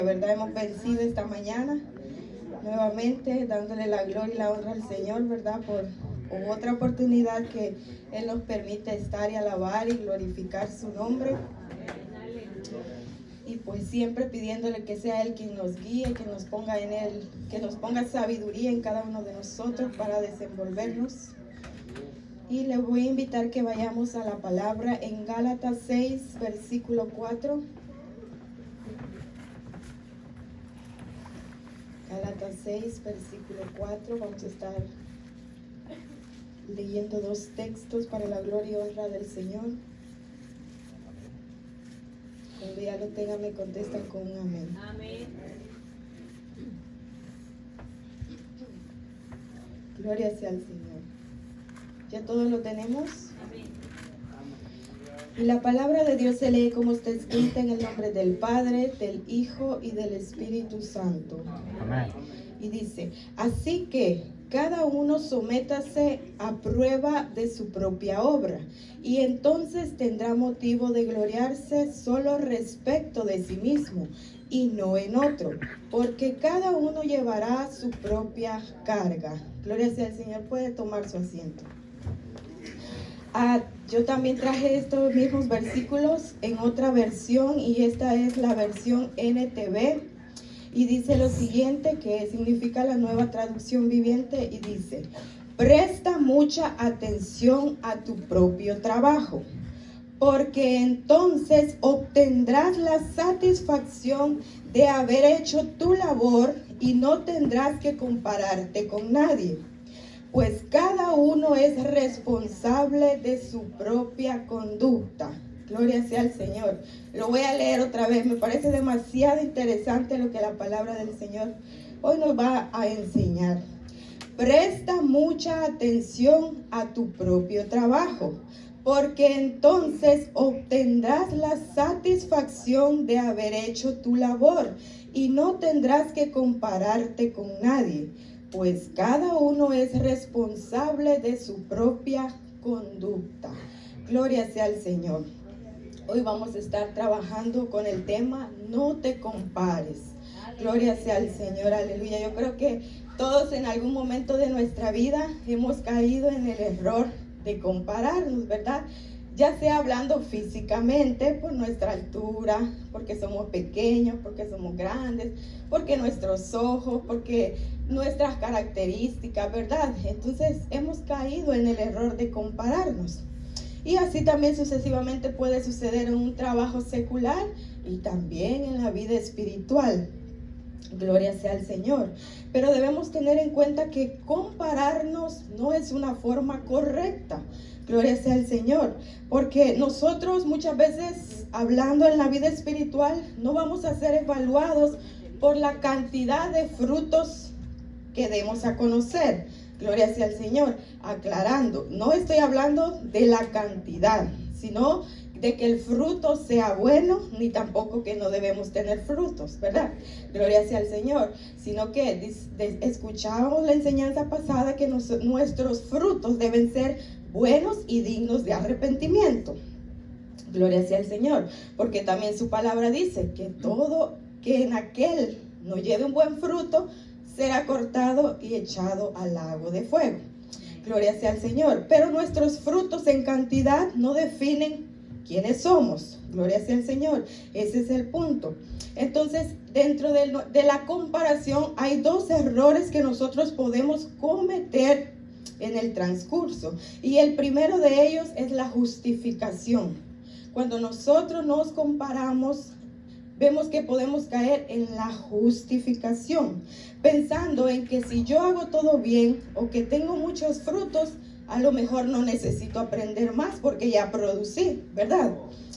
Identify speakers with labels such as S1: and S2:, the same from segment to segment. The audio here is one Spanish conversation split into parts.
S1: La verdad hemos vencido esta mañana, nuevamente dándole la gloria y la honra al Señor, ¿verdad? Por otra oportunidad que Él nos permite estar y alabar y glorificar su nombre. Y pues siempre pidiéndole que sea Él quien nos guíe, que nos ponga en Él, que nos ponga sabiduría en cada uno de nosotros para desenvolvernos. Y le voy a invitar que vayamos a la palabra en Gálatas 6, versículo 4. Gálatas 6, versículo 4. Vamos a estar leyendo dos textos para la gloria y honra del Señor. Cuando ya lo tengan, me contestan con un amén.
S2: Amén.
S1: Gloria sea al Señor. ¿Ya todos lo tenemos?
S2: Amén.
S1: Y la palabra de Dios se lee como está escrita en el nombre del Padre, del Hijo y del Espíritu Santo.
S3: Amén.
S1: Y dice, así que cada uno sométase a prueba de su propia obra, y entonces tendrá motivo de gloriarse solo respecto de sí mismo, y no en otro, porque cada uno llevará su propia carga. Gloria sea al Señor. Puede tomar su asiento. Yo también traje estos mismos versículos en otra versión, y esta es la versión NTV. Y dice lo siguiente, que significa la Nueva Traducción Viviente, y dice: presta mucha atención a tu propio trabajo, porque entonces obtendrás la satisfacción de haber hecho tu labor y no tendrás que compararte con nadie, pues cada uno es responsable de su propia conducta. Gloria sea al Señor. Lo voy a leer otra vez. Me parece demasiado interesante lo que la palabra del Señor hoy nos va a enseñar. Presta mucha atención a tu propio trabajo, porque entonces obtendrás la satisfacción de haber hecho tu labor y no tendrás que compararte con nadie, pues cada uno es responsable de su propia conducta. Gloria sea al Señor. Hoy vamos a estar trabajando con el tema no te compares. Gloria sea al Señor, aleluya. Yo creo que todos en algún momento de nuestra vida hemos caído en el error de compararnos, ¿verdad? Ya sea hablando físicamente por nuestra altura, porque somos pequeños, porque somos grandes, porque nuestros ojos, porque nuestras características, ¿verdad? Entonces hemos caído en el error de compararnos. Y así también sucesivamente puede suceder en un trabajo secular y también en la vida espiritual. Gloria sea al Señor. Pero debemos tener en cuenta que compararnos no es una forma correcta. Gloria sea al Señor. Porque nosotros muchas veces, hablando en la vida espiritual, no vamos a ser evaluados por la cantidad de frutos que demos a conocer. Gloria sea al Señor. Aclarando, no estoy hablando de la cantidad, sino de que el fruto sea bueno, ni tampoco que no debemos tener frutos, ¿verdad? Gloria sea al Señor. Sino que escuchábamos la enseñanza pasada que nuestros frutos deben ser buenos y dignos de arrepentimiento. Gloria sea al Señor. Porque también su palabra dice que todo que en aquel no lleve un buen fruto será cortado y echado al lago de fuego. Gloria sea al Señor. Pero nuestros frutos en cantidad no definen quiénes somos. Gloria sea al Señor. Ese es el punto. Entonces, dentro de la comparación hay dos errores que nosotros podemos cometer en el transcurso. Y el primero de ellos es la justificación. Cuando nosotros nos comparamos, vemos que podemos caer en la justificación, pensando en que si yo hago todo bien o que tengo muchos frutos, a lo mejor no necesito aprender más porque ya producí, ¿verdad?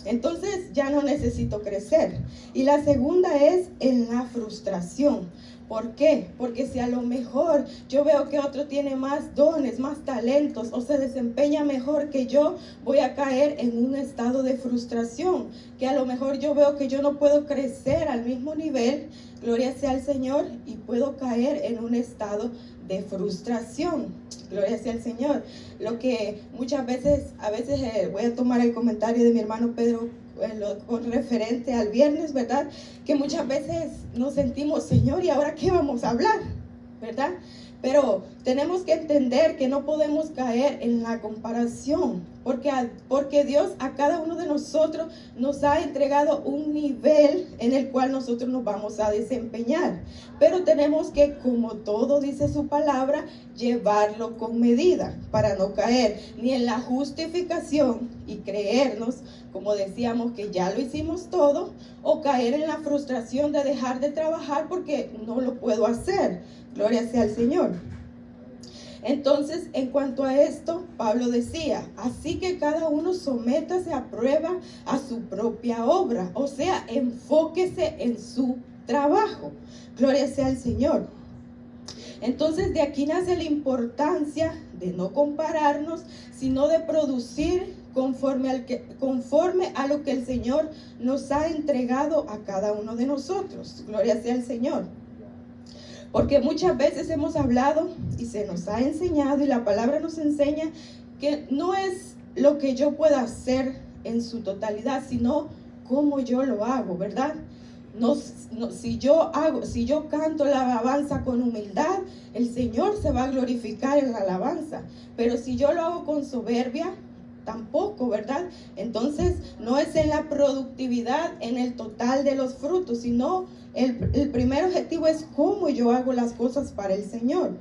S1: Entonces ya no necesito crecer. Y la segunda es en la frustración. ¿Por qué? Porque si a lo mejor yo veo que otro tiene más dones, más talentos o se desempeña mejor que yo, voy a caer en un estado de frustración, que a lo mejor yo veo que yo no puedo crecer al mismo nivel, gloria sea al Señor, y puedo caer en un estado de frustración. Gloria sea al Señor. Lo que muchas veces, voy a tomar el comentario de mi hermano Pedro con referente al viernes, ¿verdad? Que muchas veces nos sentimos, Señor, ¿y ahora qué vamos a hablar? ¿Verdad? Pero tenemos que entender que no podemos caer en la comparación, porque Dios a cada uno de nosotros nos ha entregado un nivel en el cual nosotros nos vamos a desempeñar. Pero tenemos que, como todo dice su palabra, llevarlo con medida para no caer ni en la justificación y creernos, como decíamos, que ya lo hicimos todo, o caer en la frustración de dejar de trabajar porque no lo puedo hacer. Gloria sea al Señor. Entonces, en cuanto a esto, Pablo decía, así que cada uno sométase a prueba a su propia obra, o sea, enfóquese en su trabajo. Gloria sea al Señor. Entonces, de aquí nace la importancia de no compararnos, sino de producir conforme a lo que el Señor nos ha entregado a cada uno de nosotros. Gloria sea al Señor. Porque muchas veces hemos hablado y se nos ha enseñado, y la palabra nos enseña que no es lo que yo pueda hacer en su totalidad, sino cómo yo lo hago, ¿verdad? Si yo canto la alabanza con humildad, el Señor se va a glorificar en la alabanza. Pero si yo lo hago con soberbia, tampoco, ¿verdad? Entonces, no es en la productividad, en el total de los frutos, sino el primer objetivo es cómo yo hago las cosas para el Señor.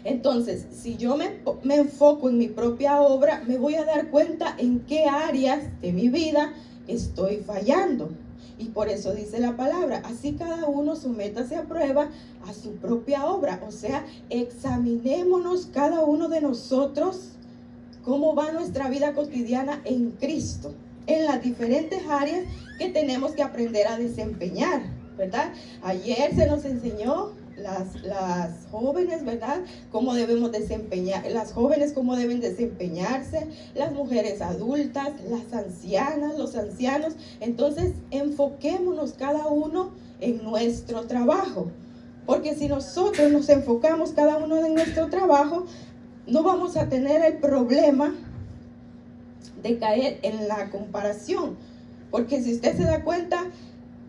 S1: Entonces, si yo me enfoco en mi propia obra, me voy a dar cuenta en qué áreas de mi vida estoy fallando. Y por eso dice la palabra, así cada uno sométase a prueba a su propia obra. O sea, examinémonos cada uno de nosotros cómo va nuestra vida cotidiana en Cristo, en las diferentes áreas que tenemos que aprender a desempeñar, ¿verdad? Ayer se nos enseñó las jóvenes, ¿verdad? Cómo debemos desempeñar, las jóvenes cómo deben desempeñarse, las mujeres adultas, las ancianas, los ancianos. Entonces, enfoquémonos cada uno en nuestro trabajo, porque si nosotros nos enfocamos cada uno en nuestro trabajo, no vamos a tener el problema de caer en la comparación, porque si usted se da cuenta,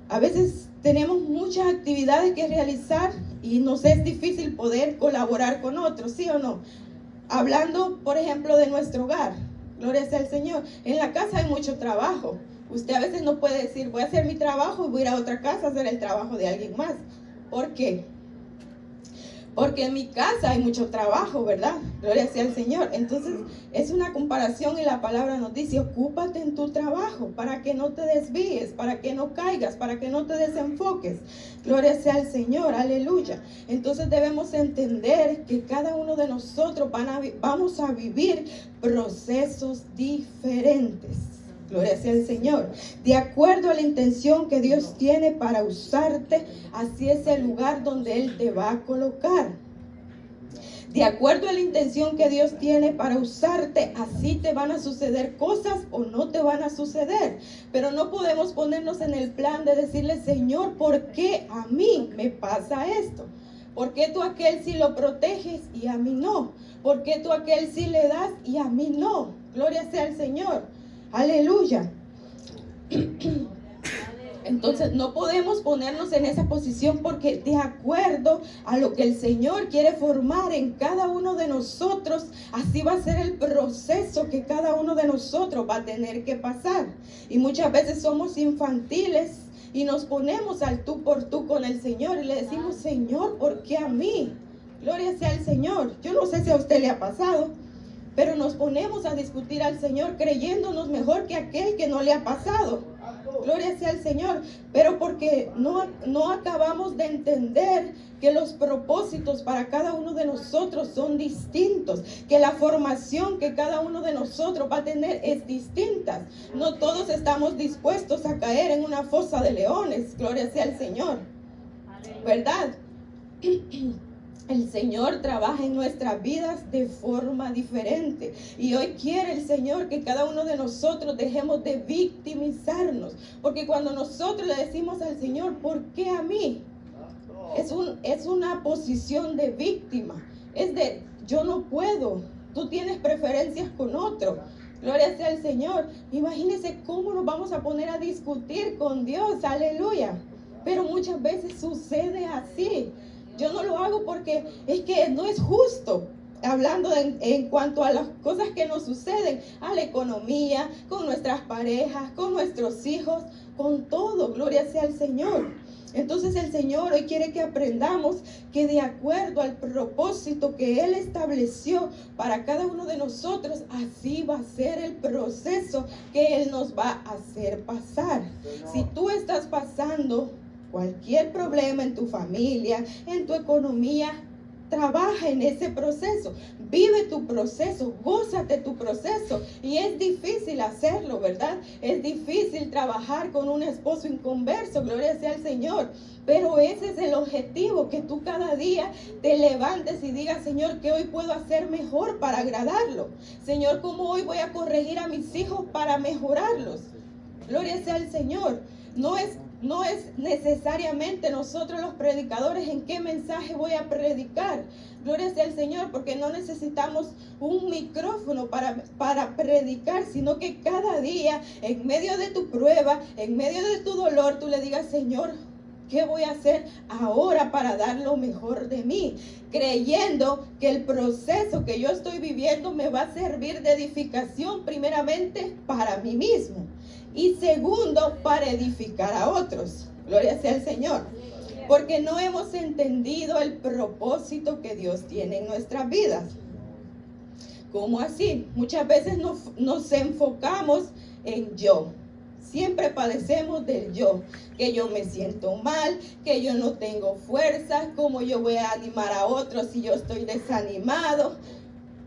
S1: a veces tenemos muchas actividades que realizar y nos es difícil poder colaborar con otros, ¿sí o no? Hablando, por ejemplo, de nuestro hogar, gloria sea al Señor, en la casa hay mucho trabajo. Usted a veces no puede decir, voy a hacer mi trabajo y voy a ir a otra casa a hacer el trabajo de alguien más. ¿Por qué? Porque en mi casa hay mucho trabajo, ¿verdad? Gloria sea al Señor. Entonces, es una comparación y la palabra nos dice, ocúpate en tu trabajo para que no te desvíes, para que no caigas, para que no te desenfoques. Gloria sea al Señor, aleluya. Entonces, debemos entender que cada uno de nosotros vamos a vivir procesos diferentes. Gloria sea al Señor. De acuerdo a la intención que Dios tiene para usarte, así es el lugar donde Él te va a colocar. De acuerdo a la intención que Dios tiene para usarte, así te van a suceder cosas o no te van a suceder. Pero no podemos ponernos en el plan de decirle, Señor, ¿por qué a mí me pasa esto? ¿Por qué tú a aquel sí lo proteges y a mí no? ¿Por qué tú a aquel sí le das y a mí no? Gloria sea al Señor. Aleluya. Entonces no podemos ponernos en esa posición, porque de acuerdo a lo que el Señor quiere formar en cada uno de nosotros, así va a ser el proceso que cada uno de nosotros va a tener que pasar. Y muchas veces somos infantiles y nos ponemos al tú por tú con el Señor y le decimos, Señor, ¿por qué a mí? Gloria sea al Señor. Yo no sé si a usted le ha pasado, pero nos ponemos a discutir al Señor creyéndonos mejor que aquel que no le ha pasado. Gloria sea al Señor. Pero porque no acabamos de entender que los propósitos para cada uno de nosotros son distintos, que la formación que cada uno de nosotros va a tener es distinta. No todos estamos dispuestos a caer en una fosa de leones. Gloria sea al Señor, ¿verdad? El Señor trabaja en nuestras vidas de forma diferente. Y hoy quiere el Señor que cada uno de nosotros dejemos de victimizarnos. Porque cuando nosotros le decimos al Señor, ¿por qué a mí? Es una posición de víctima. Es de, yo no puedo. Tú tienes preferencias con otro. Gloria sea al Señor. Imagínense cómo nos vamos a poner a discutir con Dios. Aleluya. Pero muchas veces sucede así. Yo no lo hago porque es que no es justo. Hablando en cuanto a las cosas que nos suceden, a la economía, con nuestras parejas, con nuestros hijos, con todo. Gloria sea al Señor. Entonces el Señor hoy quiere que aprendamos que de acuerdo al propósito que Él estableció para cada uno de nosotros, así va a ser el proceso que Él nos va a hacer pasar. Si tú estás pasando cualquier problema en tu familia, en tu economía, trabaja en ese proceso, vive tu proceso, gózate tu proceso. Y es difícil hacerlo, ¿verdad? Es difícil trabajar con un esposo inconverso, gloria sea al Señor. Pero ese es el objetivo, que tú cada día te levantes y digas, Señor, ¿qué hoy puedo hacer mejor para agradarlo? Señor, ¿cómo hoy voy a corregir a mis hijos para mejorarlos? Gloria sea al Señor. No es necesariamente nosotros los predicadores en qué mensaje voy a predicar. Gloria sea al Señor, porque no necesitamos un micrófono para predicar, sino que cada día, en medio de tu prueba, en medio de tu dolor, tú le digas, Señor, ¿qué voy a hacer ahora para dar lo mejor de mí? Creyendo que el proceso que yo estoy viviendo me va a servir de edificación, primeramente para mí mismo. Y segundo, para edificar a otros. Gloria sea al Señor. Porque no hemos entendido el propósito que Dios tiene en nuestras vidas. ¿Cómo así? Muchas veces nos enfocamos en yo. Siempre padecemos del yo. Que yo me siento mal, que yo no tengo fuerzas, cómo yo voy a animar a otros si yo estoy desanimado.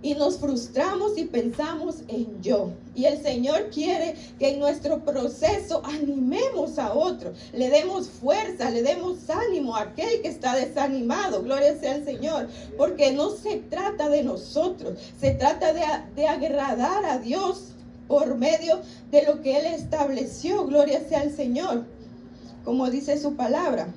S1: Y nos frustramos y pensamos en yo. Y el Señor quiere que en nuestro proceso animemos a otro. Le demos fuerza, le demos ánimo a aquel que está desanimado. Gloria sea al Señor. Porque no se trata de nosotros. Se trata de agradar a Dios por medio de lo que Él estableció. Gloria sea al Señor. Como dice su palabra.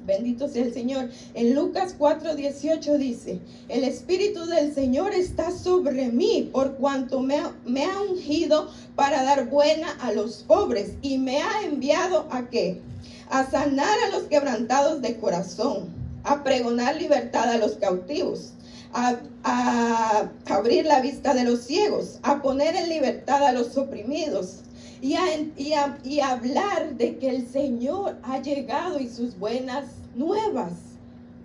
S1: Bendito sea el Señor. En Lucas 4:18 dice, el Espíritu del Señor está sobre mí, por cuanto me ha ungido para dar buena a los pobres, y me ha enviado ¿a qué? A sanar a los quebrantados de corazón, a pregonar libertad a los cautivos, a abrir la vista de los ciegos, a poner en libertad a los oprimidos, y hablar de que el Señor ha llegado y sus buenas nuevas.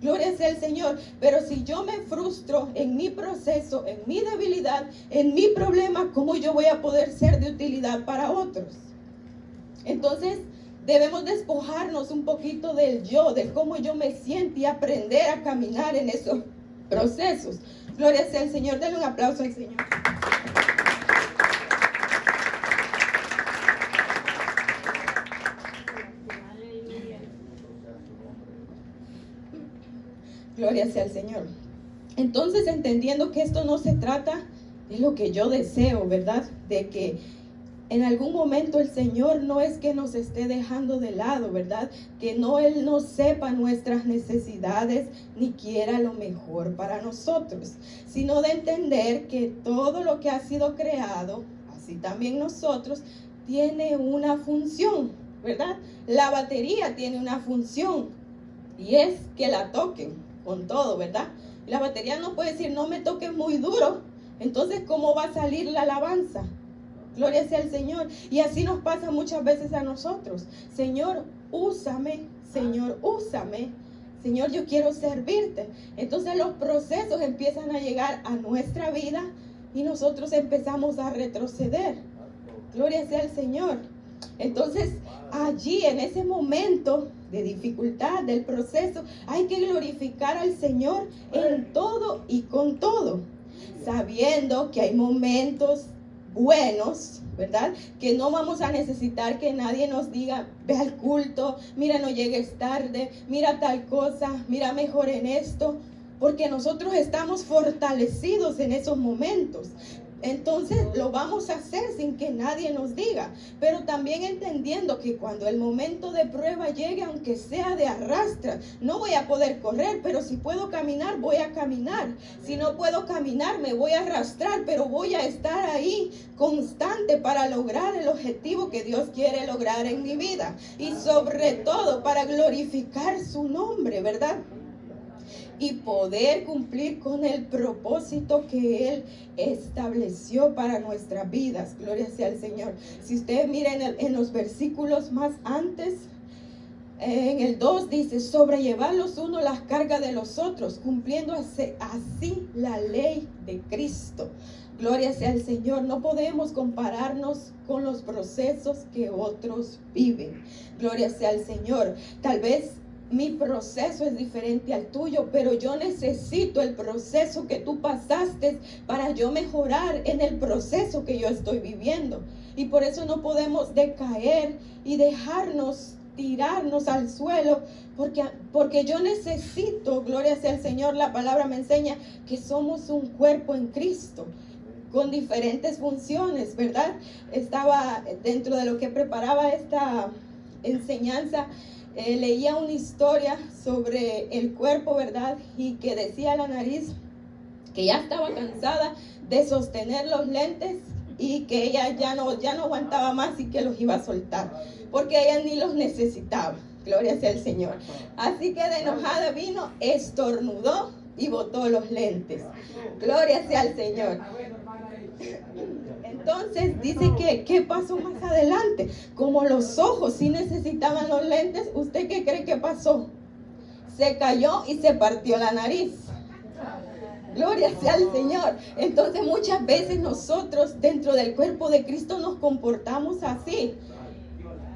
S1: Gloria sea al Señor. Pero si yo me frustro en mi proceso, en mi debilidad, en mi problema, ¿cómo yo voy a poder ser de utilidad para otros? Entonces debemos despojarnos un poquito del yo, de cómo yo me siento, y aprender a caminar en esos procesos. Gloria sea al Señor. Denle un aplauso al Señor. Gloria sea al Señor. Entonces, entendiendo que esto no se trata de lo que yo deseo, ¿verdad? De que en algún momento el Señor no es que nos esté dejando de lado, ¿verdad? Que Él no sepa nuestras necesidades ni quiera lo mejor para nosotros, sino de entender que todo lo que ha sido creado, así también nosotros, tiene una función, ¿verdad? La batería tiene una función, y es que la toquen con todo, ¿verdad? La batería no puede decir, no me toques muy duro. Entonces, ¿cómo va a salir la alabanza? Gloria sea al Señor. Y así nos pasa muchas veces a nosotros. Señor, úsame. Señor, úsame. Señor, yo quiero servirte. Entonces los procesos empiezan a llegar a nuestra vida y nosotros empezamos a retroceder. Gloria sea al Señor. Entonces, allí, en ese momento de dificultad del proceso, hay que glorificar al Señor en todo y con todo, sabiendo que hay momentos buenos, ¿verdad? Que no vamos a necesitar que nadie nos diga, ve al culto, mira, no llegues tarde, mira tal cosa, mira mejor en esto, porque nosotros estamos fortalecidos en esos momentos. Entonces lo vamos a hacer sin que nadie nos diga, pero también entendiendo que cuando el momento de prueba llegue, aunque sea de arrastra, no voy a poder correr, pero si puedo caminar, voy a caminar. Si no puedo caminar, me voy a arrastrar, pero voy a estar ahí constante para lograr el objetivo que Dios quiere lograr en mi vida. Y sobre todo para glorificar su nombre, ¿verdad? Y poder cumplir con el propósito que Él estableció para nuestras vidas. Gloria sea al Señor. Si ustedes miren en los versículos más antes, en el 2 dice, sobrellevar los unos las cargas de los otros, cumpliendo así la ley de Cristo. Gloria sea al Señor. No podemos compararnos con los procesos que otros viven. Gloria sea al Señor. Tal vez mi proceso es diferente al tuyo, pero yo necesito el proceso que tú pasaste para yo mejorar en el proceso que yo estoy viviendo. Y por eso no podemos decaer y tirarnos al suelo, porque yo necesito, gloria sea al Señor, la palabra me enseña que somos un cuerpo en Cristo, con diferentes funciones, ¿verdad? Estaba dentro de lo que preparaba esta enseñanza, leía una historia sobre el cuerpo, ¿verdad? Y que decía la nariz que ya estaba cansada de sostener los lentes y que ella ya no aguantaba más y que los iba a soltar, porque ella ni los necesitaba. Gloria sea al Señor. Así que de enojada vino, estornudó y botó los lentes. Gloria sea al Señor. Entonces dice que ¿qué pasó más adelante? Como los ojos sí necesitaban los lentes, ¿usted qué cree que pasó? Se cayó y se partió la nariz. Gloria sea al Señor. Entonces muchas veces nosotros dentro del cuerpo de Cristo nos comportamos así.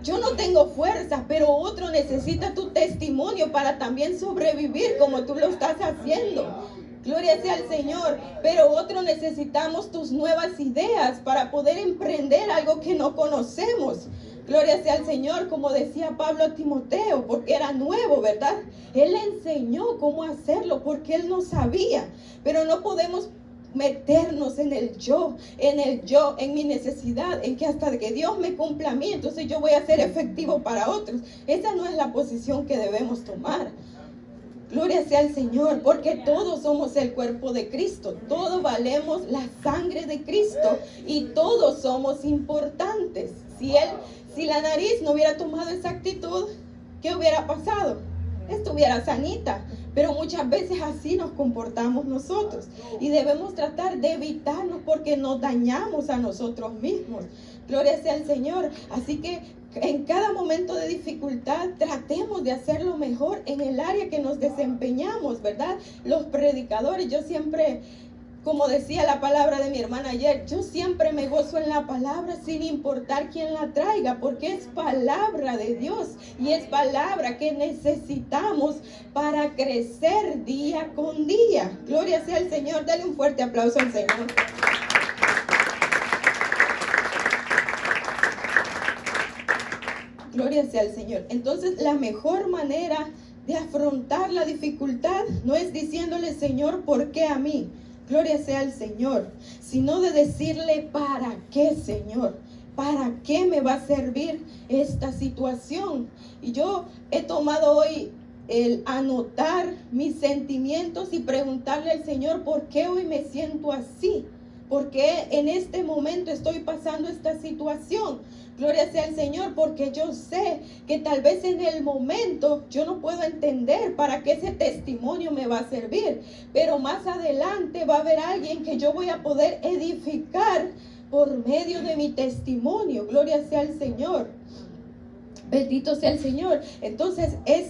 S1: Yo no tengo fuerza, pero otro necesita tu testimonio para también sobrevivir como tú lo estás haciendo. Gloria sea al Señor, pero otro necesitamos tus nuevas ideas para poder emprender algo que no conocemos. Gloria sea al Señor, como decía Pablo a Timoteo, porque era nuevo, ¿verdad? Él le enseñó cómo hacerlo porque él no sabía, pero no podemos meternos en el yo, en mi necesidad, en que hasta que Dios me cumpla a mí, entonces yo voy a ser efectivo para otros. Esa no es la posición que debemos tomar. Gloria sea al Señor, porque todos somos el cuerpo de Cristo, todos valemos la sangre de Cristo y todos somos importantes. Si la nariz no hubiera tomado esa actitud, ¿qué hubiera pasado? Estuviera sanita, pero muchas veces así nos comportamos nosotros y debemos tratar de evitarnos porque nos dañamos a nosotros mismos. Gloria sea al Señor. Así que en cada momento de dificultad tratemos de hacerlo mejor en el área que nos desempeñamos, ¿verdad? Los predicadores, yo siempre, como decía la palabra de mi hermana ayer, yo siempre me gozo en la palabra sin importar quién la traiga, porque es palabra de Dios y es palabra que necesitamos para crecer día con día. Gloria sea al Señor. Dale un fuerte aplauso al Señor. Gloria sea al Señor. Entonces, la mejor manera de afrontar la dificultad no es diciéndole, Señor, ¿por qué a mí? Gloria sea al Señor, sino de decirle, ¿para qué, Señor? ¿Para qué me va a servir esta situación? Y yo he tomado hoy el anotar mis sentimientos y preguntarle al Señor, ¿por qué hoy me siento así? ¿Por qué en este momento estoy pasando esta situación? Gloria sea al Señor, porque yo sé que tal vez en el momento yo no puedo entender para qué ese testimonio me va a servir, pero más adelante va a haber alguien que yo voy a poder edificar por medio de mi testimonio. Gloria sea al Señor. Bendito sea el Señor. Entonces es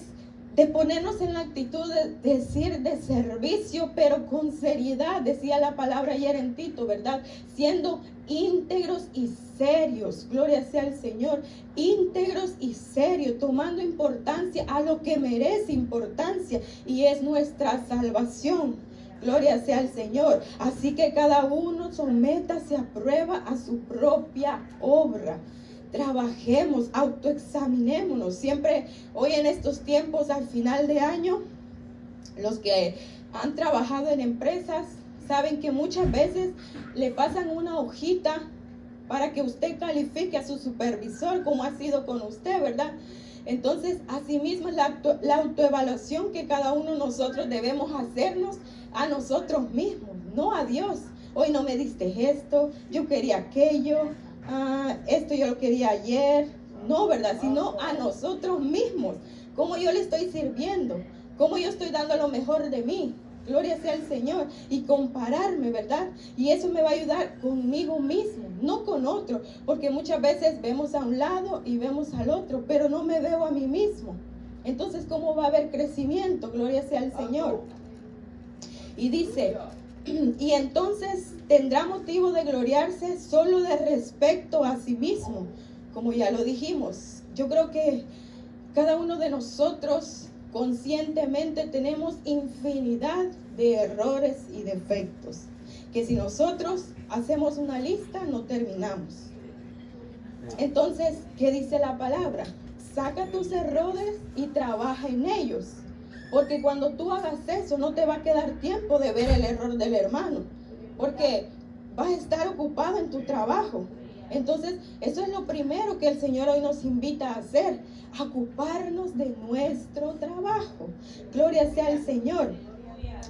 S1: de ponernos en la actitud de decir de servicio, pero con seriedad, decía la palabra ayer en Tito, ¿verdad? Siendo íntegros y serios, gloria sea al Señor, íntegros y serios, tomando importancia a lo que merece importancia y es nuestra salvación. Gloria sea al Señor. Así que cada uno sométase a prueba a su propia obra. Trabajemos, autoexaminémonos. Siempre hoy en estos tiempos al final de año, los que han trabajado en empresas saben que muchas veces le pasan una hojita para que usted califique a su supervisor, como ha sido con usted, ¿verdad? Entonces, asimismo, la autoevaluación que cada uno de nosotros debemos hacernos a nosotros mismos, no a Dios. Hoy no me diste esto, yo quería aquello, esto yo lo quería ayer. No, ¿verdad? Sino a nosotros mismos. Cómo yo le estoy sirviendo, cómo yo estoy dando lo mejor de mí. Gloria sea al Señor. Y compararme, ¿verdad? Y eso me va a ayudar conmigo mismo, no con otro. Porque muchas veces vemos a un lado y vemos al otro, pero no me veo a mí mismo. Entonces, ¿cómo va a haber crecimiento? Gloria sea al Señor. Y dice, y entonces tendrá motivo de gloriarse solo de respecto a sí mismo. Como ya lo dijimos, yo creo que cada uno de nosotros conscientemente tenemos infinidad de errores y defectos, que si nosotros hacemos una lista no terminamos. Entonces, ¿qué dice la palabra? Saca tus errores y trabaja en ellos, porque cuando tú hagas eso no te va a quedar tiempo de ver el error del hermano, porque vas a estar ocupado en tu trabajo. Entonces, eso es lo primero que el Señor hoy nos invita a hacer, a ocuparnos de nuestro trabajo. Gloria sea al Señor.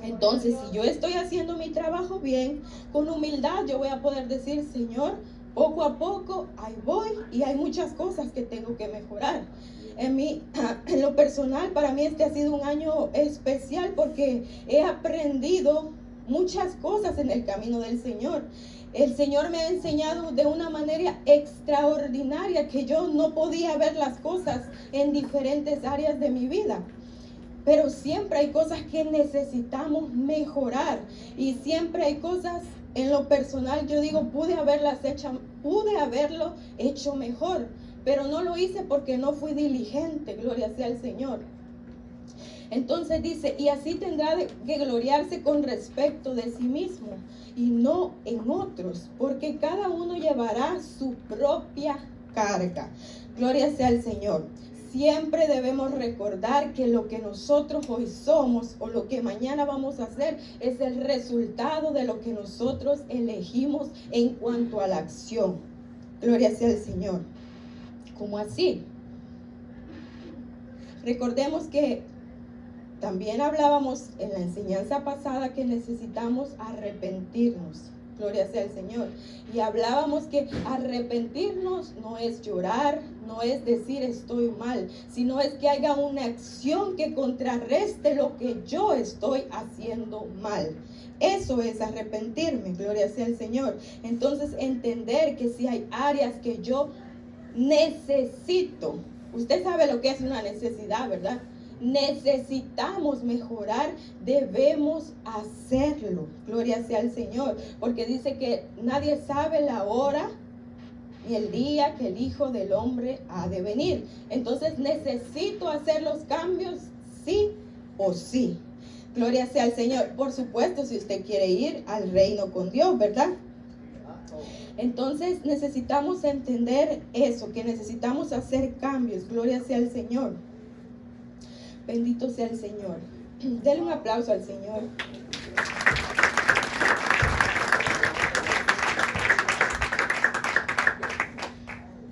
S1: Entonces, si yo estoy haciendo mi trabajo bien, con humildad yo voy a poder decir, Señor, poco a poco, ahí voy, y hay muchas cosas que tengo que mejorar. En lo personal, para mí este ha sido un año especial porque he aprendido muchas cosas en el camino del Señor. El Señor me ha enseñado de una manera extraordinaria que yo no podía ver las cosas en diferentes áreas de mi vida. Pero siempre hay cosas que necesitamos mejorar y siempre hay cosas en lo personal, yo digo, pude haberlo hecho mejor, pero no lo hice porque no fui diligente, gloria sea al Señor. Entonces dice, y así tendrá que gloriarse con respecto de sí mismo y no en otros, porque cada uno llevará su propia carga. Gloria sea al Señor. Siempre debemos recordar que lo que nosotros hoy somos o lo que mañana vamos a hacer es el resultado de lo que nosotros elegimos en cuanto a la acción. Gloria sea al Señor. ¿Cómo así? Recordemos que también hablábamos en la enseñanza pasada que necesitamos arrepentirnos. Gloria sea al Señor. Y hablábamos que arrepentirnos no es llorar, no es decir estoy mal, sino es que haya una acción que contrarreste lo que yo estoy haciendo mal. Eso es arrepentirme, gloria sea al Señor. Entonces entender que si hay áreas que yo necesito, usted sabe lo que es una necesidad, ¿verdad? Necesitamos mejorar, debemos hacerlo. Gloria sea al Señor, porque dice que nadie sabe la hora ni el día que el Hijo del Hombre ha de venir. Entonces necesito hacer los cambios sí o sí. Gloria sea al Señor. Por supuesto, si usted quiere ir al reino con Dios, ¿verdad? Entonces necesitamos entender eso, que necesitamos hacer cambios. Gloria sea al Señor. Bendito sea el Señor. Denle un aplauso al Señor.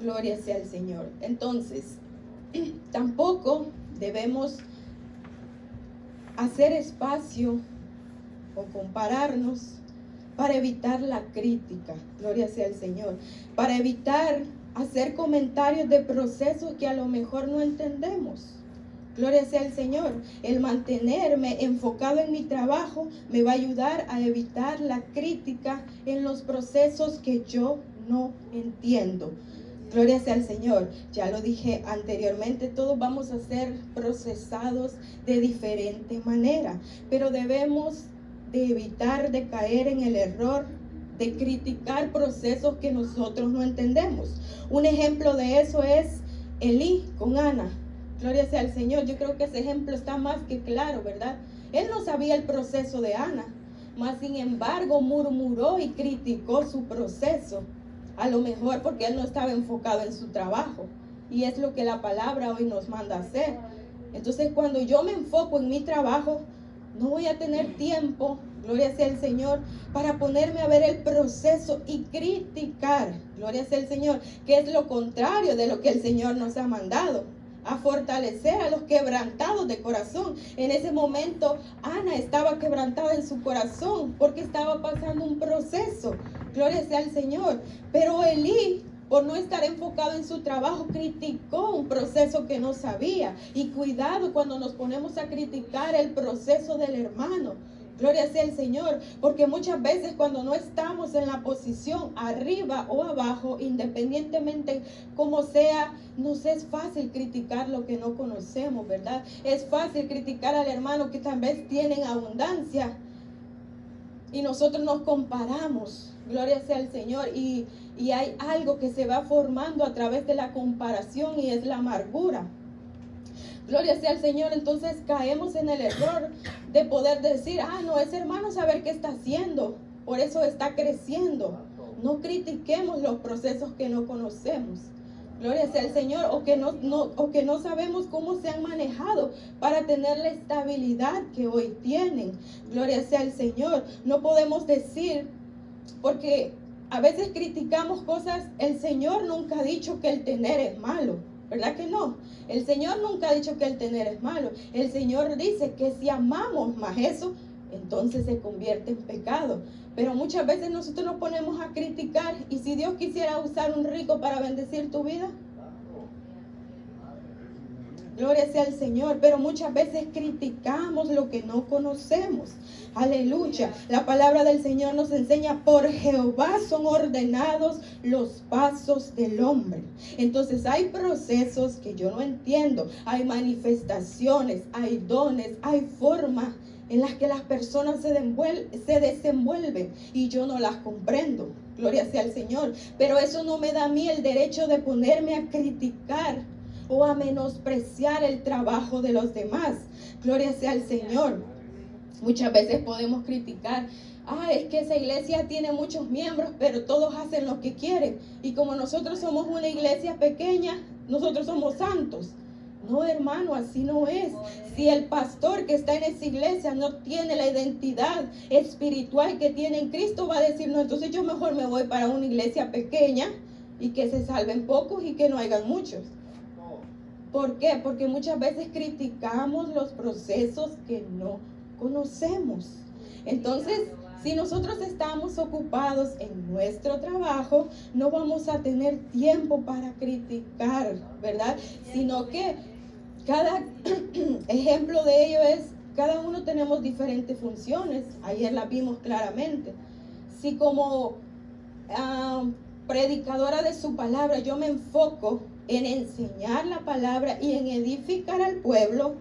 S1: Gloria sea al Señor. Entonces, tampoco debemos hacer espacio o compararnos para evitar la crítica. Gloria sea al Señor. Para evitar hacer comentarios de procesos que a lo mejor no entendemos. Gloria sea al Señor. El mantenerme enfocado en mi trabajo me va a ayudar a evitar la crítica en los procesos que yo no entiendo. Gloria sea al Señor. Ya lo dije anteriormente, todos vamos a ser procesados de diferente manera, pero debemos de evitar de caer en el error de criticar procesos que nosotros no entendemos. Un ejemplo de eso es Elí con Ana. Gloria sea al Señor. Yo creo que ese ejemplo está más que claro, ¿verdad? Él no sabía el proceso de Ana, mas sin embargo murmuró y criticó su proceso. A lo mejor porque él no estaba enfocado en su trabajo. Y es lo que la palabra hoy nos manda hacer. Entonces cuando yo me enfoco en mi trabajo, no voy a tener tiempo, gloria sea el Señor, para ponerme a ver el proceso y criticar, gloria sea el Señor, que es lo contrario de lo que el Señor nos ha mandado, a fortalecer a los quebrantados de corazón. En ese momento Ana estaba quebrantada en su corazón porque estaba pasando un proceso, gloria sea al Señor. Pero Elí, por no estar enfocado en su trabajo, criticó un proceso que no sabía. Y cuidado cuando nos ponemos a criticar el proceso del hermano. Gloria sea el Señor, porque muchas veces cuando no estamos en la posición arriba o abajo, independientemente como sea, nos es fácil criticar lo que no conocemos, ¿verdad? Es fácil criticar al hermano que tal vez tiene abundancia y nosotros nos comparamos. Gloria sea el Señor, y hay algo que se va formando a través de la comparación y es la amargura. Gloria sea al Señor. Entonces caemos en el error de poder decir, no, ese hermano sabe qué está haciendo, por eso está creciendo. No critiquemos los procesos que no conocemos. Gloria sea al Señor, o que no sabemos cómo se han manejado para tener la estabilidad que hoy tienen. Gloria sea al Señor. No podemos decir, porque a veces criticamos cosas, el Señor nunca ha dicho que el tener es malo. ¿Verdad que no? El Señor nunca ha dicho que el tener es malo. El Señor dice que si amamos más eso, entonces se convierte en pecado. Pero muchas veces nosotros nos ponemos a criticar. ¿Y si Dios quisiera usar un rico para bendecir tu vida? Gloria sea al Señor, pero muchas veces criticamos lo que no conocemos. Aleluya. La palabra del Señor nos enseña, por Jehová son ordenados los pasos del hombre. Entonces hay procesos que yo no entiendo, hay manifestaciones, hay dones, hay formas en las que las personas se desenvuelven y yo no las comprendo. Gloria sea al Señor. Pero eso no me da a mí el derecho de ponerme a criticar o a menospreciar el trabajo de los demás. Gloria sea al Señor. Muchas veces podemos criticar, es que esa iglesia tiene muchos miembros, pero todos hacen lo que quieren. Y como nosotros somos una iglesia pequeña, nosotros somos santos. No, hermano, así no es. Si el pastor que está en esa iglesia no tiene la identidad espiritual que tiene en Cristo, va a decir, no, entonces yo mejor me voy para una iglesia pequeña y que se salven pocos y que no hayan muchos. ¿Por qué? Porque muchas veces criticamos los procesos que no conocemos. Entonces, si nosotros estamos ocupados en nuestro trabajo, no vamos a tener tiempo para criticar, ¿verdad? Sino que cada ejemplo de ello es, cada uno tenemos diferentes funciones. Ayer la vimos claramente. Si como predicadora de su palabra yo me enfoco en enseñar la palabra y en edificar al pueblo,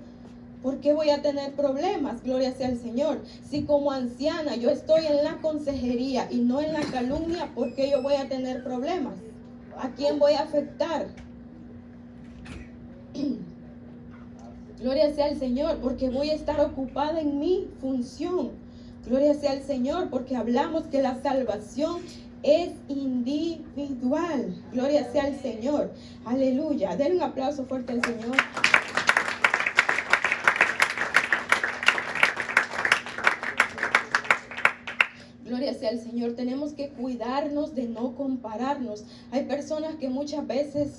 S1: ¿por qué voy a tener problemas? Gloria sea al Señor. Si como anciana yo estoy en la consejería y no en la calumnia, ¿por qué yo voy a tener problemas? ¿A quién voy a afectar? Gloria sea al Señor, porque voy a estar ocupada en mi función. Gloria sea al Señor, porque hablamos que la salvación es individual. Gloria sea al Señor. Aleluya. Denle un aplauso fuerte al Señor. Gloria sea al Señor. Tenemos que cuidarnos de no compararnos. Hay personas que muchas veces,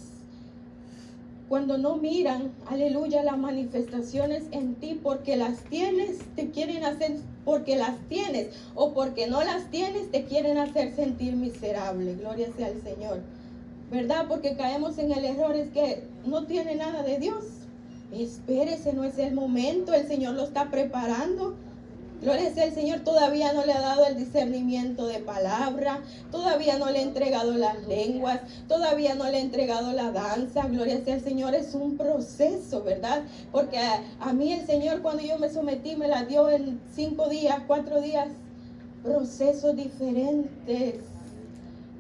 S1: cuando no miran, aleluya, las manifestaciones en ti porque las tienes, te quieren hacer porque las tienes, o porque no las tienes, te quieren hacer sentir miserable. Gloria sea al Señor, ¿verdad? Porque caemos en el error, es que no tiene nada de Dios. Espérese, no es el momento, el Señor lo está preparando. Gloria sea al Señor, todavía no le ha dado el discernimiento de palabra, todavía no le ha entregado las lenguas, todavía no le ha entregado la danza. Gloria sea al Señor, es un proceso, ¿verdad? Porque a mí el Señor, cuando yo me sometí, me la dio en 5 días, 4 días, procesos diferentes,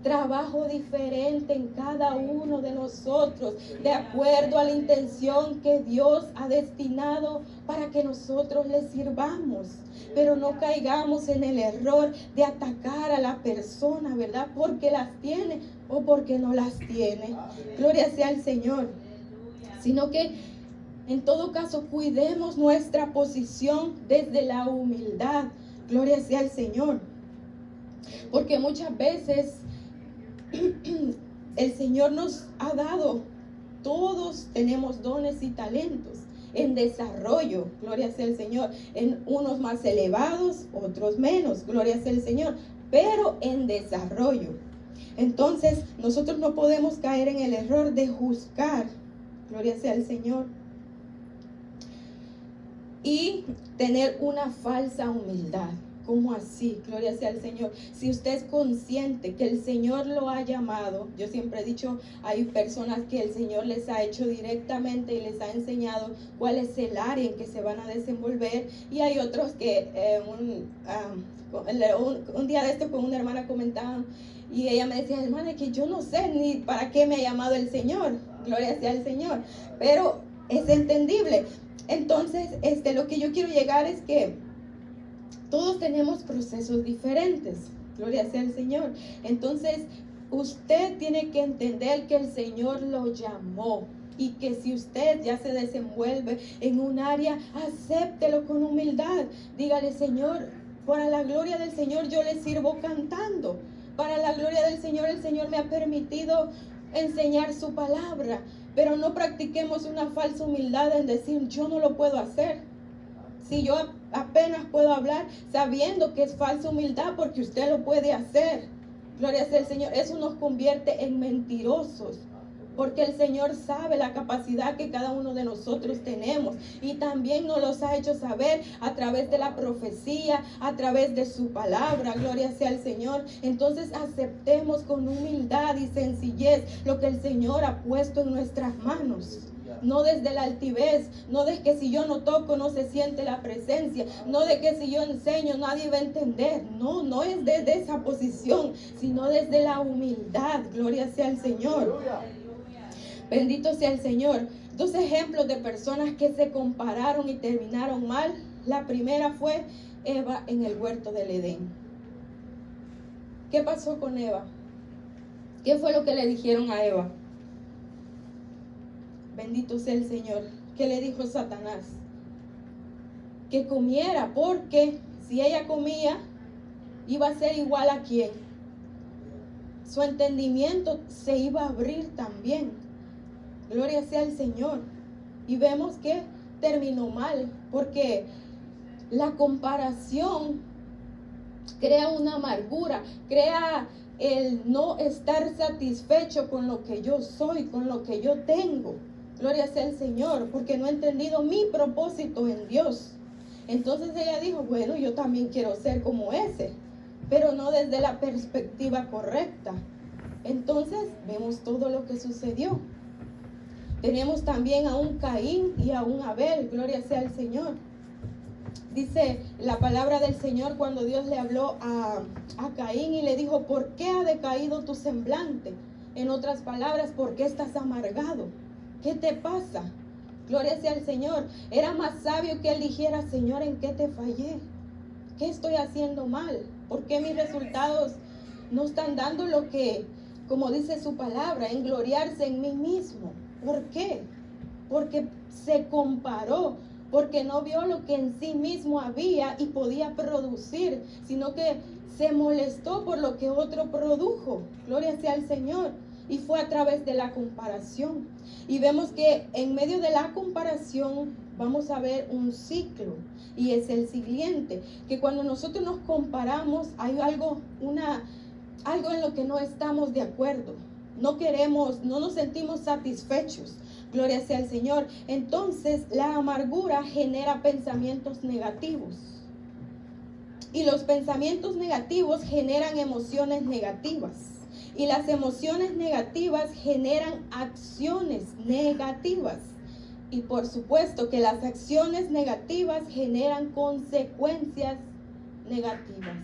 S1: trabajo diferente en cada uno de nosotros, de acuerdo a la intención que Dios ha destinado para que nosotros le sirvamos. Pero no caigamos en el error de atacar a la persona, ¿verdad? Porque las tiene o porque no las tiene. Gloria sea al Señor. Sino que en todo caso cuidemos nuestra posición desde la humildad. Gloria sea al Señor. Porque muchas veces el Señor nos ha dado, todos tenemos dones y talentos en desarrollo, gloria sea el Señor, en unos más elevados, otros menos, gloria sea el Señor, pero en desarrollo. Entonces nosotros no podemos caer en el error de juzgar, gloria sea el Señor, y tener una falsa humildad. ¿Cómo así? Gloria sea al Señor. Si usted es consciente que el Señor lo ha llamado, yo siempre he dicho, hay personas que el Señor les ha hecho directamente y les ha enseñado cuál es el área en que se van a desenvolver, y hay otros que un día de esto con una hermana comentaban, y ella me decía, hermana, que yo no sé ni para qué me ha llamado el Señor. Gloria sea al Señor. Pero es entendible. Entonces, lo que yo quiero llegar es que todos tenemos procesos diferentes, gloria sea al Señor. Entonces, usted tiene que entender que el Señor lo llamó y que si usted ya se desenvuelve en un área, acéptelo con humildad. Dígale, Señor, para la gloria del Señor yo le sirvo cantando. Para la gloria del Señor, el Señor me ha permitido enseñar su palabra. Pero no practiquemos una falsa humildad en decir, yo no lo puedo hacer. Si yo apenas puedo hablar, sabiendo que es falsa humildad, porque usted lo puede hacer. Gloria sea al Señor. Eso nos convierte en mentirosos, porque el Señor sabe la capacidad que cada uno de nosotros tenemos, y también nos los ha hecho saber a través de la profecía, a través de su palabra. Gloria sea al Señor. Entonces aceptemos con humildad y sencillez lo que el Señor ha puesto en nuestras manos. No desde la altivez, no de que si yo no toco no se siente la presencia, no de que si yo enseño nadie va a entender. No es desde esa posición, sino desde la humildad. Gloria sea al Señor. Bendito sea el Señor. Dos ejemplos de personas que se compararon y terminaron mal. La primera fue Eva en el huerto del Edén. ¿Qué pasó con Eva? ¿Qué fue lo que le dijeron a Eva? Bendito sea el Señor. ¿Qué le dijo Satanás? Que comiera, porque si ella comía, iba a ser igual a quién. Su entendimiento se iba a abrir también. Gloria sea al Señor. Y vemos que terminó mal, porque la comparación crea una amargura, crea el no estar satisfecho con lo que yo soy, con lo que yo tengo. Gloria sea al Señor, porque no he entendido mi propósito en Dios. Entonces ella dijo, bueno, yo también quiero ser como ese, pero no desde la perspectiva correcta. Entonces vemos todo lo que sucedió. Tenemos también a un Caín y a un Abel. Gloria sea al Señor. Dice la palabra del Señor cuando Dios le habló a Caín y le dijo, ¿por qué ha decaído tu semblante? En otras palabras, ¿por qué estás amargado? ¿Qué te pasa? Gloria sea al Señor. Era más sabio que él dijera, Señor, ¿en qué te fallé? ¿Qué estoy haciendo mal? ¿Por qué mis resultados no están dando lo que, como dice su palabra, en gloriarse en mí mismo? ¿Por qué? Porque se comparó, porque no vio lo que en sí mismo había y podía producir, sino que se molestó por lo que otro produjo. Gloria sea al Señor. Y fue a través de la comparación. Y vemos que en medio de la comparación vamos a ver un ciclo. Y es el siguiente, que cuando nosotros nos comparamos hay algo en lo que no estamos de acuerdo. No queremos, no nos sentimos satisfechos. Gloria sea al Señor. Entonces la amargura genera pensamientos negativos. Y los pensamientos negativos generan emociones negativas. Y las emociones negativas generan acciones negativas. Y por supuesto que las acciones negativas generan consecuencias negativas.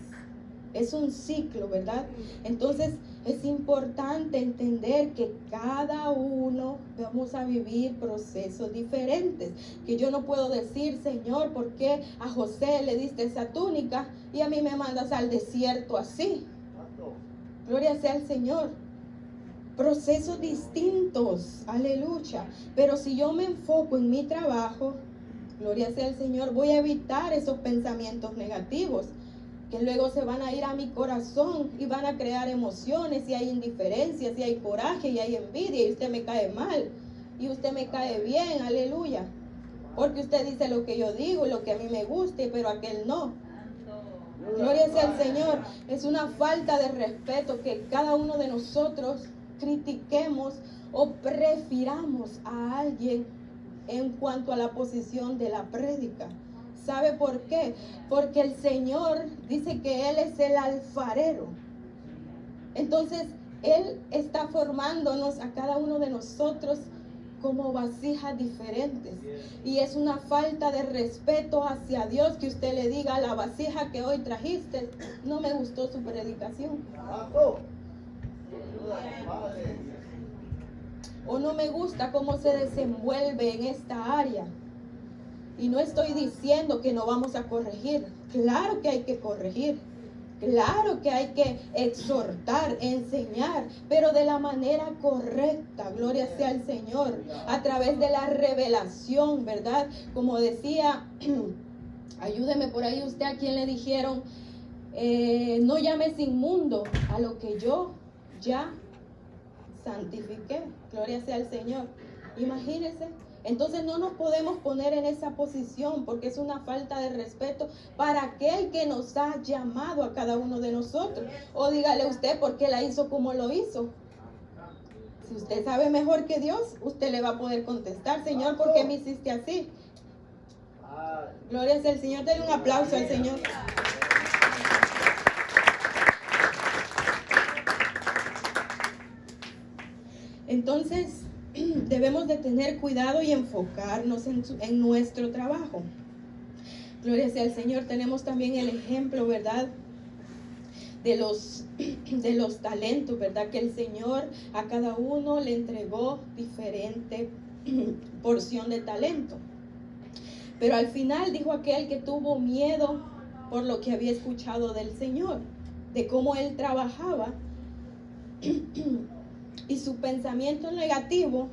S1: Es un ciclo, ¿verdad? Entonces es importante entender que cada uno vamos a vivir procesos diferentes. Que yo no puedo decir, Señor, ¿por qué a José le diste esa túnica y a mí me mandas al desierto así? Gloria sea al Señor. Procesos distintos, aleluya. Pero si yo me enfoco en mi trabajo, gloria sea al Señor, voy a evitar esos pensamientos negativos. que luego se van a ir a mi corazón y van a crear emociones, y hay indiferencia, si hay coraje, y hay envidia, y usted me cae mal, y usted me cae bien, aleluya, porque usted dice lo que yo digo, lo que a mí me guste, pero aquel no. Gloria sea al Señor. Es una falta de respeto que cada uno de nosotros critiquemos o prefiramos a alguien en cuanto a la posición de la prédica. ¿Sabe por qué? Porque el Señor dice que Él es el alfarero. Entonces, Él está formándonos a cada uno de nosotros como vasijas diferentes. Y es una falta de respeto hacia Dios que usted le diga a la vasija que hoy trajiste: no me gustó su predicación. O no me gusta cómo se desenvuelve en esta área. Y no estoy diciendo que no vamos a corregir. Claro que hay que corregir. Claro que hay que exhortar, enseñar, pero de la manera correcta. Gloria sea al Señor. A través de la revelación, ¿verdad? Como decía, ayúdeme por ahí usted, a quien le dijeron, no llames inmundo a lo que yo ya santifiqué. Gloria sea al Señor. Imagínense. Entonces no nos podemos poner en esa posición, porque es una falta de respeto para aquel que nos ha llamado a cada uno de nosotros. O dígale usted por qué la hizo como lo hizo. Si usted sabe mejor que Dios, usted le va a poder contestar: Señor, ¿por qué me hiciste así? Gloria sea al Señor. Denle un aplauso al Señor. Entonces, debemos de tener cuidado y enfocarnos en nuestro trabajo. Gloria sea al Señor. Tenemos también el ejemplo, ¿verdad?, de los talentos, ¿verdad? Que el Señor a cada uno le entregó diferente porción de talento. Pero al final dijo aquel que tuvo miedo por lo que había escuchado del Señor, de cómo Él trabajaba, y su pensamiento negativo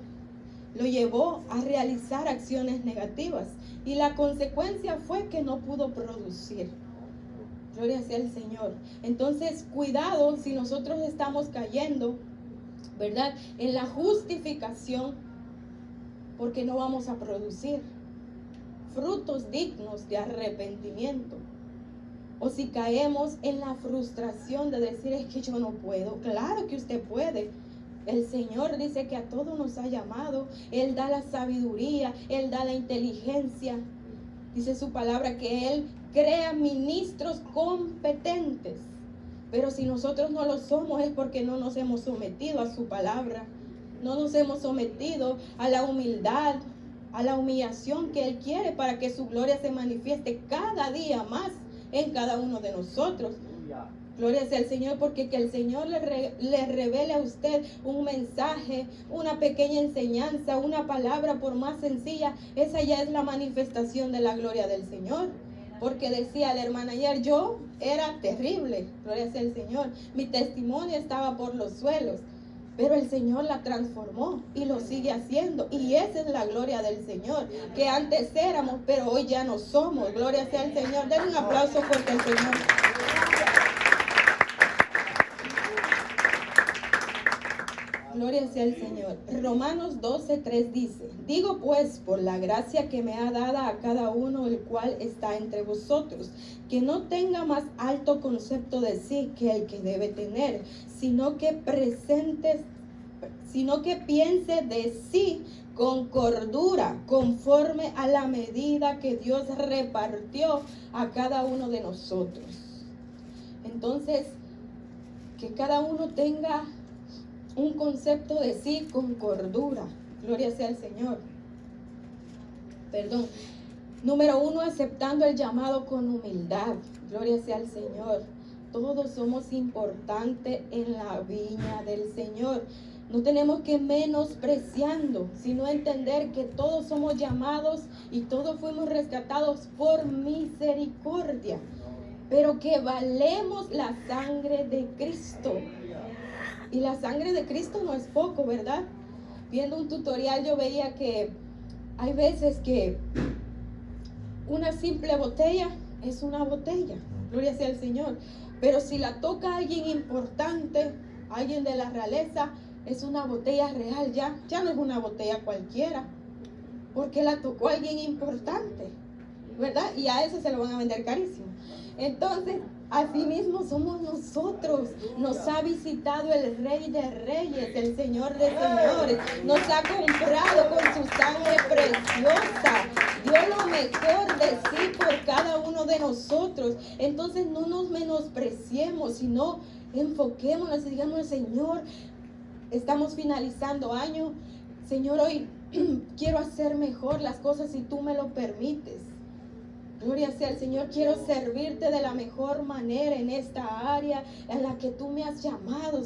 S1: lo llevó a realizar acciones negativas, y la consecuencia fue que no pudo producir. Gloria sea al Señor. Entonces, cuidado si nosotros estamos cayendo, ¿verdad?, en la justificación, porque no vamos a producir frutos dignos de arrepentimiento. O si caemos en la frustración de decir: es que yo no puedo. Claro que usted puede. El Señor dice que a todos nos ha llamado. Él da la sabiduría, Él da la inteligencia. Dice su palabra que Él crea ministros competentes. Pero si nosotros no lo somos, es porque no nos hemos sometido a su palabra. No nos hemos sometido a la humildad, a la humillación que Él quiere, para que su gloria se manifieste cada día más en cada uno de nosotros. Gloria sea al Señor, porque que el Señor le revele a usted un mensaje, una pequeña enseñanza, una palabra, por más sencilla, esa ya es la manifestación de la gloria del Señor. Porque decía la hermana ayer: yo era terrible, gloria sea al Señor, mi testimonio estaba por los suelos, pero el Señor la transformó y lo sigue haciendo, y esa es la gloria del Señor, que antes éramos, pero hoy ya no somos. Gloria sea al Señor. Den un aplauso fuerte al Señor. Gloria sea al Señor. Romanos 12:3 dice: digo pues, por la gracia que me ha dada a cada uno el cual está entre vosotros, que no tenga más alto concepto de sí que el que debe tener, sino que piense de sí con cordura, conforme a la medida que Dios repartió a cada uno de nosotros. Entonces, que cada uno tenga un concepto de sí con cordura. Gloria sea al Señor. Número 1, aceptando el llamado con humildad. Gloria sea al Señor. Todos somos importantes en la viña del Señor. No tenemos que menospreciando, sino entender que todos somos llamados y todos fuimos rescatados por misericordia, pero que valemos la sangre de Cristo. Y la sangre de Cristo no es poco, ¿verdad? Viendo un tutorial yo veía que hay veces que una simple botella es una botella. Gloria sea al Señor. Pero si la toca alguien importante, alguien de la realeza, es una botella real ya no es una botella cualquiera, porque la tocó alguien importante, ¿verdad? Y a eso se lo van a vender carísimo. Entonces, así mismo somos nosotros. Nos ha visitado el Rey de Reyes, el Señor de Señores. Nos ha comprado con su sangre preciosa. Dio lo mejor de sí por cada uno de nosotros. Entonces no nos menospreciemos, sino enfoquémonos y digamos, Señor, estamos finalizando año. Señor, hoy quiero hacer mejor las cosas si tú me lo permites. Gloria sea al Señor, quiero servirte de la mejor manera en esta área en la que tú me has llamado.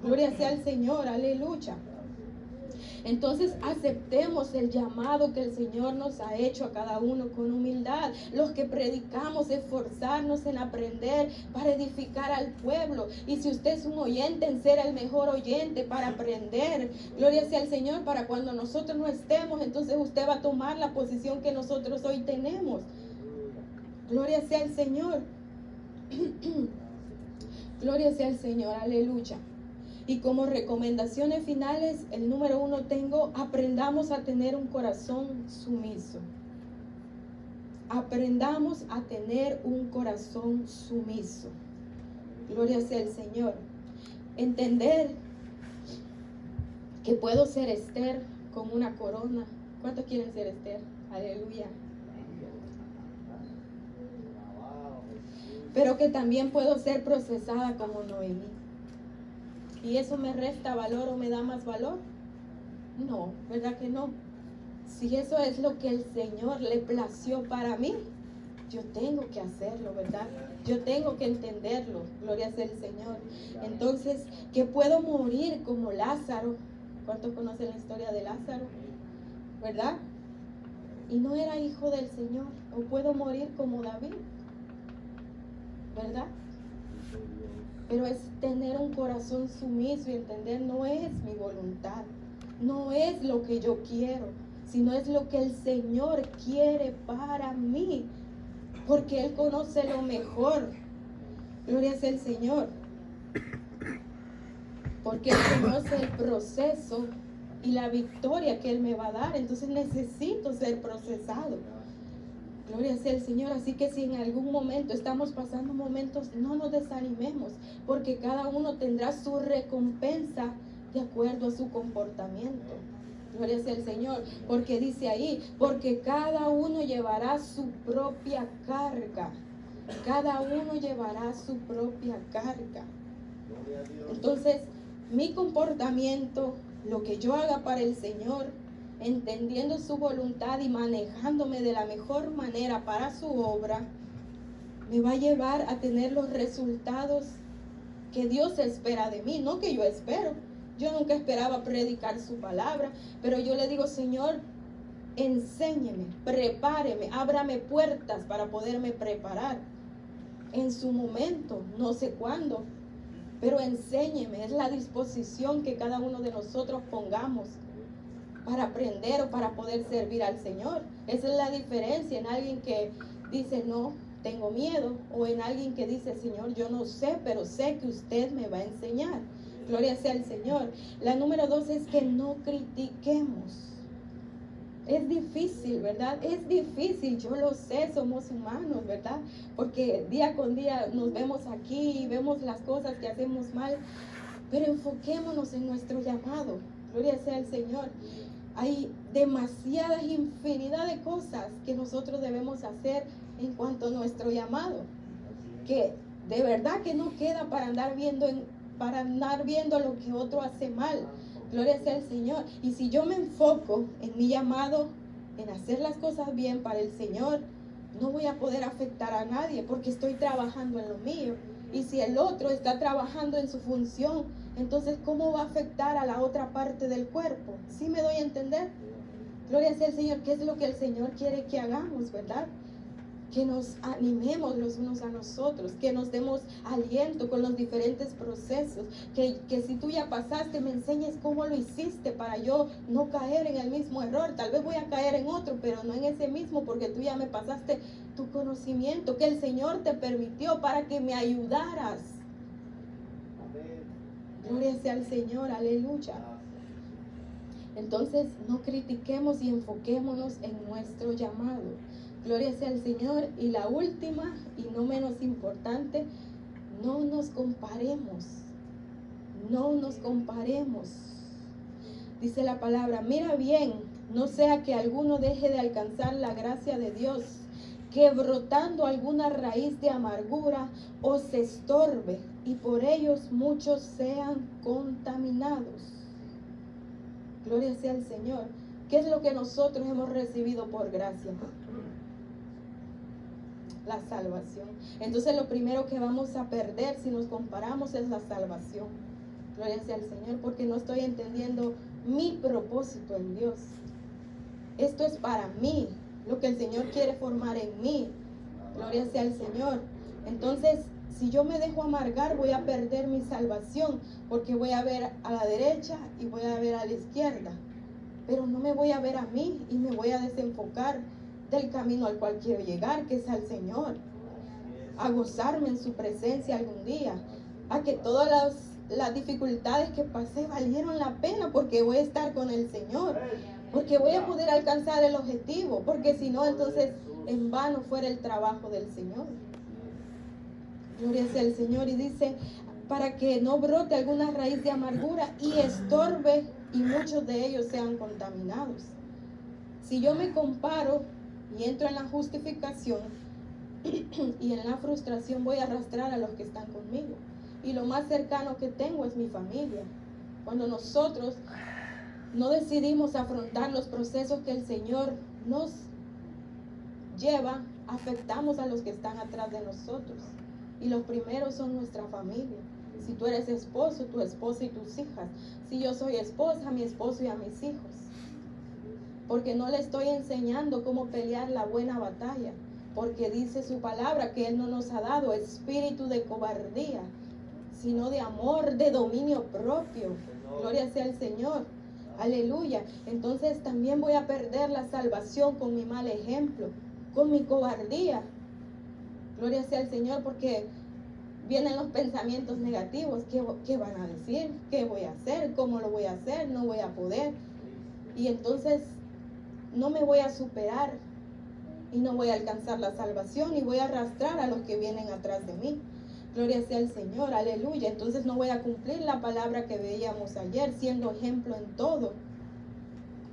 S1: Gloria sea al Señor, aleluya. Entonces aceptemos el llamado que el Señor nos ha hecho a cada uno con humildad. Los que predicamos, esforzarnos en aprender para edificar al pueblo. Y si usted es un oyente, en ser el mejor oyente para aprender. Gloria sea al Señor, para cuando nosotros no estemos, entonces usted va a tomar la posición que nosotros hoy tenemos. Gloria sea al Señor. Gloria sea al Señor, aleluya. Y como recomendaciones finales, el número 1 tengo, aprendamos a tener un corazón sumiso. Aprendamos a tener un corazón sumiso. Gloria sea el Señor. Entender que puedo ser Esther con una corona. ¿Cuántos quieren ser Esther? Aleluya. Pero que también puedo ser procesada como Noemí. ¿Y eso me resta valor o me da más valor? No, ¿verdad que no? Si eso es lo que el Señor le plació para mí, yo tengo que hacerlo, ¿verdad? Yo tengo que entenderlo. Gloria sea el Señor. Entonces, que puedo morir como Lázaro. ¿Cuántos conocen la historia de Lázaro? ¿Verdad? Y no era hijo del Señor. O puedo morir como David, ¿verdad? Pero es tener un corazón sumiso y entender, no es mi voluntad, no es lo que yo quiero, sino es lo que el Señor quiere para mí, porque Él conoce lo mejor. Gloria sea el Señor, porque Él conoce el proceso y la victoria que Él me va a dar. Entonces necesito ser procesado. Gloria sea el Señor. Así que si en algún momento estamos pasando momentos, no nos desanimemos, porque cada uno tendrá su recompensa de acuerdo a su comportamiento. Gloria sea el Señor, porque dice ahí, porque cada uno llevará su propia carga. Cada uno llevará su propia carga. Entonces, mi comportamiento, lo que yo haga para el Señor, entendiendo su voluntad y manejándome de la mejor manera para su obra, me va a llevar a tener los resultados que Dios espera de mí, no que yo espero. Yo nunca esperaba predicar su palabra, pero yo le digo, Señor, enséñeme, prepáreme, ábrame puertas para poderme preparar en su momento, no sé cuándo, pero enséñeme. Es la disposición que cada uno de nosotros pongamos para aprender o para poder servir al Señor. Esa es la diferencia en alguien que dice, no, tengo miedo, o en alguien que dice, Señor, yo no sé, pero sé que usted me va a enseñar. Gloria sea al Señor. La número 2 es que no critiquemos. Es difícil, ¿verdad? Es difícil, yo lo sé, somos humanos, ¿verdad? Porque día con día nos vemos aquí y vemos las cosas que hacemos mal, pero enfoquémonos en nuestro llamado. Gloria sea al Señor. Hay demasiadas, infinidad de cosas que nosotros debemos hacer en cuanto a nuestro llamado, que de verdad que no queda para andar viendo lo que otro hace mal. Gloria sea al Señor. Y si yo me enfoco en mi llamado, en hacer las cosas bien para el Señor, no voy a poder afectar a nadie porque estoy trabajando en lo mío. Y si el otro está trabajando en su función, entonces ¿cómo va a afectar a la otra parte del cuerpo? ¿Sí me doy a entender? Gloria sea al Señor. ¿Qué es lo que el Señor quiere que hagamos, verdad? que nos animemos los unos a nosotros, que nos demos aliento con los diferentes procesos, que si tú ya pasaste, me enseñes cómo lo hiciste para yo no caer en el mismo error. Tal vez voy a caer en otro, pero no en ese mismo, porque tú ya me pasaste tu conocimiento, que el Señor te permitió para que me ayudaras. Gloria sea al Señor, aleluya. Entonces no critiquemos y enfoquémonos en nuestro llamado. Gloria sea al Señor. Y la última y no menos importante, no nos comparemos. No nos comparemos. Dice la palabra, mira bien, no sea que alguno deje de alcanzar la gracia de Dios, que brotando alguna raíz de amargura os estorbe y por ellos muchos sean contaminados. Gloria sea al Señor. ¿Qué es lo que nosotros hemos recibido por gracia? La salvación. Entonces lo primero que vamos a perder si nos comparamos es la salvación. Gloria sea al Señor, porque no estoy entendiendo mi propósito en Dios. Esto es para mí, lo que el Señor quiere formar en mí. Gloria sea al Señor. Entonces, si yo me dejo amargar, voy a perder mi salvación, porque voy a ver a la derecha y voy a ver a la izquierda, pero no me voy a ver a mí y me voy a desenfocar del camino al cual quiero llegar, que es al Señor, a gozarme en su presencia algún día, a que todas las dificultades que pasé valieron la pena, porque voy a estar con el Señor, porque voy a poder alcanzar el objetivo, porque si no, entonces en vano fuera el trabajo del Señor. Gloria sea al Señor. Y dice, para que no brote alguna raíz de amargura y estorbe y muchos de ellos sean contaminados. Si yo me comparo y entro en la justificación y en la frustración, voy a arrastrar a los que están conmigo. Y lo más cercano que tengo es mi familia. Cuando nosotros no decidimos afrontar los procesos que el Señor nos lleva, afectamos a los que están atrás de nosotros. Y los primeros son nuestra familia. Si tú eres esposo, tu esposa y tus hijas. Si yo soy esposa, mi esposo y a mis hijos. Porque no le estoy enseñando cómo pelear la buena batalla. Porque dice su palabra que Él no nos ha dado espíritu de cobardía, sino de amor, de dominio propio. Gloria sea al Señor. Aleluya. Entonces también voy a perder la salvación con mi mal ejemplo, con mi cobardía. Gloria sea al Señor, porque vienen los pensamientos negativos. ¿Qué van a decir? ¿Qué voy a hacer? ¿Cómo lo voy a hacer? No voy a poder. Y entonces no me voy a superar y no voy a alcanzar la salvación y voy a arrastrar a los que vienen atrás de mí. Gloria sea al Señor, aleluya. Entonces no voy a cumplir la palabra que veíamos ayer, siendo ejemplo en todo.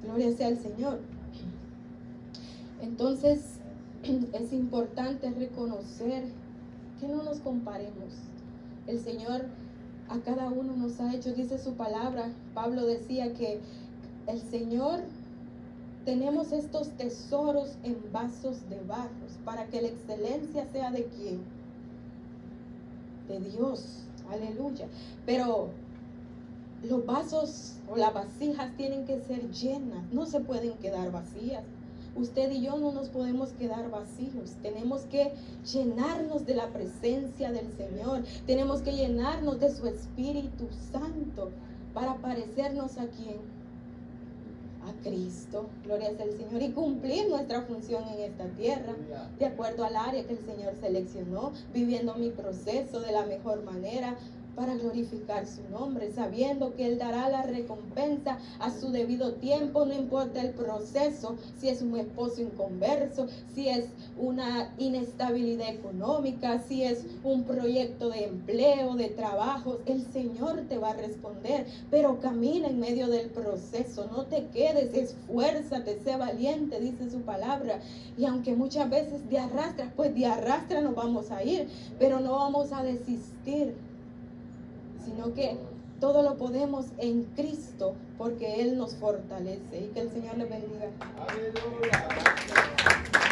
S1: Gloria sea al Señor. Entonces es importante reconocer que no nos comparemos. El Señor a cada uno nos ha hecho, dice su palabra. Pablo decía que el Señor, tenemos estos tesoros en vasos de barros, para que la excelencia sea de ¿quién? De Dios, aleluya. Pero los vasos o las vasijas tienen que ser llenas, no se pueden quedar vacías. Usted y yo no nos podemos quedar vacíos. Tenemos que llenarnos de la presencia del Señor. Tenemos que llenarnos de su Espíritu Santo para parecernos a ¿quién? A Cristo. Gloria sea al Señor. Y cumplir nuestra función en esta tierra, de acuerdo al área que el Señor seleccionó, viviendo mi proceso de la mejor manera, para glorificar su nombre, sabiendo que Él dará la recompensa a su debido tiempo. No importa el proceso, si es un esposo inconverso, si es una inestabilidad económica, si es un proyecto de empleo, de trabajo, el Señor te va a responder. Pero camina en medio del proceso, no te quedes, esfuérzate, sé valiente, dice su palabra. Y aunque muchas veces de arrastra, pues de arrastra nos vamos a ir, pero no vamos a desistir, sino que todo lo podemos en Cristo, porque Él nos fortalece. Y que el Señor le bendiga. Aleluya.